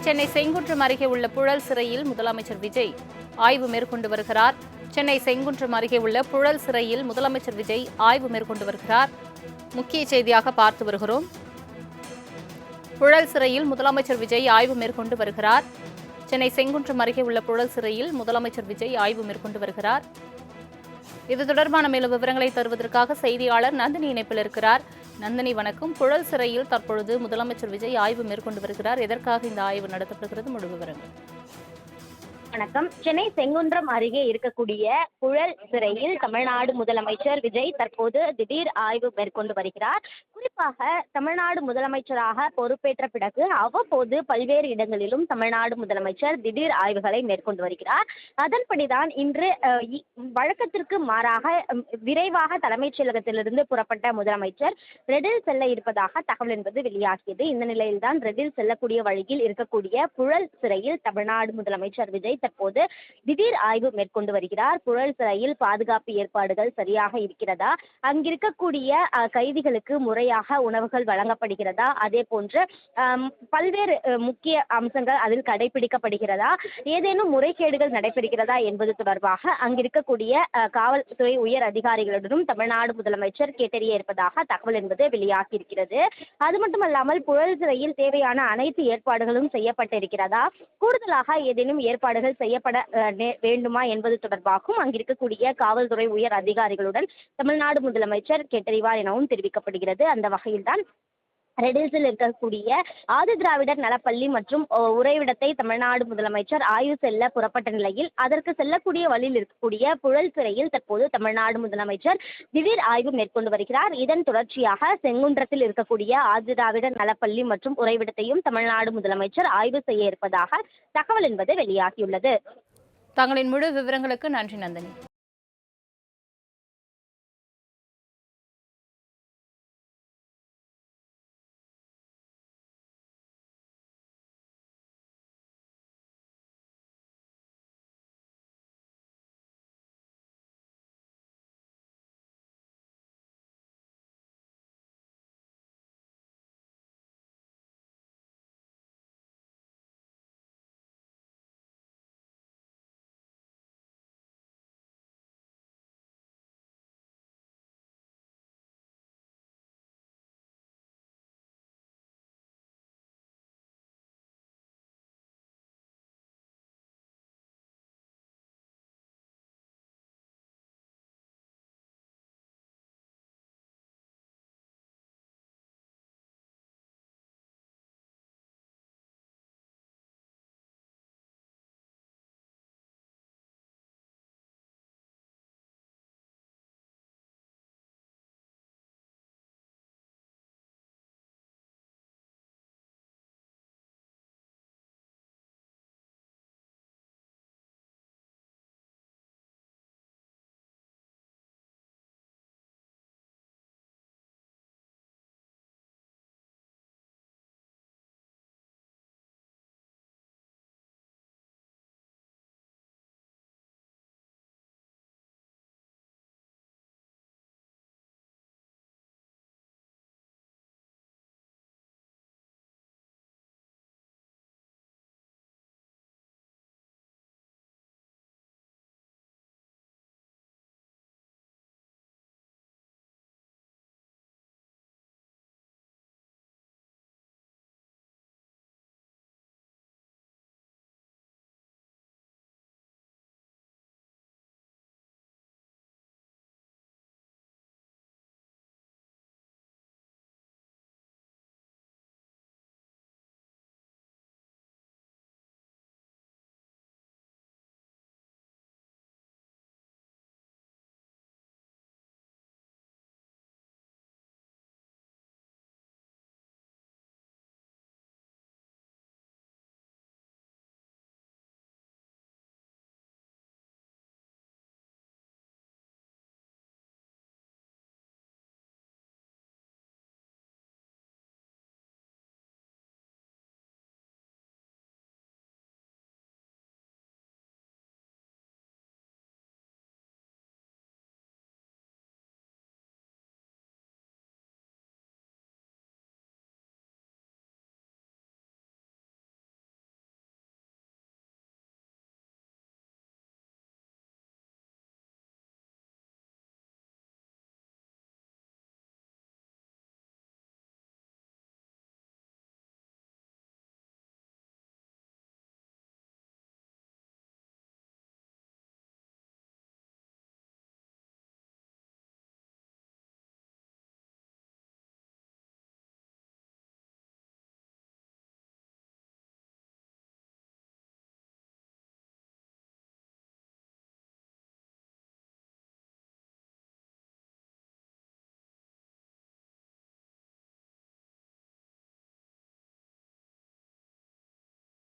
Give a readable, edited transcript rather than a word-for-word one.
சென்னை செங்குன்றம் அருகே உள்ள புழல் சிறையில் முதலமைச்சர் விஜய் ஆய்வு மேற்கொண்டு வருகிறார். சென்னை செங்குன்றம் அருகே உள்ள புழல் சிறையில் முதலமைச்சர் விஜய் ஆய்வு மேற்கொண்டு வருகிறார். முக்கிய செய்தியாக பார்த்து வருகிறோம். புழல் சிறையில் முதலமைச்சர் விஜய் ஆய்வு மேற்கொண்டு வருகிறார். சென்னை செங்குன்றம் அருகே உள்ள புழல் சிறையில் முதலமைச்சர் விஜய் ஆய்வு மேற்கொண்டு வருகிறார். இது தொடர்பான மேலும் விவரங்களை தருவதற்காக செய்தியாளர் நந்தினி இணைப்பில் இருக்கிறார். நந்தினி, வணக்கம். புழல் சிறையில் தற்பொழுது முதலமைச்சர் விஜய் ஆய்வு மேற்கொண்டு வருகிறார். எதற்காக இந்த ஆய்வு நடத்தப்படுகிறது? முழு விவரங்கள். வணக்கம். சென்னை செங்குன்றம் அருகே இருக்கக்கூடிய புழல் சிறையில் தமிழ்நாடு முதலமைச்சர் விஜய் தற்போது திடீர் ஆய்வு மேற்கொண்டு வருகிறார். குறிப்பாக தமிழ்நாடு முதலமைச்சராக பொறுப்பேற்ற பிறகு அவ்வப்போது பல்வேறு இடங்களிலும் தமிழ்நாடு முதலமைச்சர் திடீர் ஆய்வுகளை மேற்கொண்டு வருகிறார். அதன்படிதான் இன்று வழக்கத்திற்கு மாறாக விரைவாக தலைமைச் செயலகத்திலிருந்து புறப்பட்ட முதலமைச்சர் ரெடில் செல்ல இருப்பதாக தகவல் என்பது வெளியாகியது. இந்த நிலையில்தான் ரெடில் செல்லக்கூடிய வழியில் இருக்கக்கூடிய புழல் சிறையில் தமிழ்நாடு முதலமைச்சர் விஜய் தற்போது திடீர் ஆய்வு மேற்கொண்டு வருகிறார். புழல் சிறையில் பாதுகாப்பு ஏற்பாடுகள் சரியாக இருக்கிறதா, அங்கிருக்கக்கூடிய கைதிகளுக்கு முறையாக உணவுகள் வழங்கப்படுகிறதா, அதே போன்று பல்வேறு முக்கிய அம்சங்கள் அதில் கடைபிடிக்கப்படுகிறதா, ஏதேனும் முறைகேடுகள் நடைபெறுகிறதா என்பது தொடர்பாக அங்கிருக்கக்கூடிய காவல்துறை உயர் அதிகாரிகளுடனும் தமிழ்நாடு முதலமைச்சர் கேட்டறிய இருப்பதாக தகவல் என்பது வெளியாகி இருக்கிறது. அது மட்டுமல்லாமல் புழல் சிறையில் தேவையான அனைத்து ஏற்பாடுகளும் செய்யப்பட்டிருக்கிறதா, கூடுதலாக ஏதேனும் ஏற்பாடுகள் செய்யப்பட வேண்டுமா என்பது தொடர்பாகவும் அங்கிருக்கக்கூடிய காவல்துறை உயர் அதிகாரிகளுடன் தமிழ்நாடு முதலமைச்சர் கேட்டறிவார் எனவும் தெரிவிக்கப்படுகிறது. அந்த வகையில்தான் ரெடில்ஸில் இருக்கக்கூடிய ஆதி திராவிடர் நலப்பள்ளி மற்றும் உறைவிடத்தை தமிழ்நாடு முதலமைச்சர் ஆய்வு செல்ல புறப்பட்ட நிலையில் அதற்கு செல்லக்கூடிய வழியில் இருக்கக்கூடிய புழல் சிறையில் தற்போது தமிழ்நாடு முதலமைச்சர் திடீர் ஆய்வு மேற்கொண்டு வருகிறார். இதன் தொடர்ச்சியாக செங்குன்றத்தில் இருக்கக்கூடிய ஆதி திராவிடர் நலப்பள்ளி மற்றும் உறைவிடத்தையும் தமிழ்நாடு முதலமைச்சர் ஆய்வு செய்ய இருப்பதாக தகவல் என்பது வெளியாகியுள்ளது. தங்களின் முழு விவரங்களுக்கு நன்றி நந்தினி.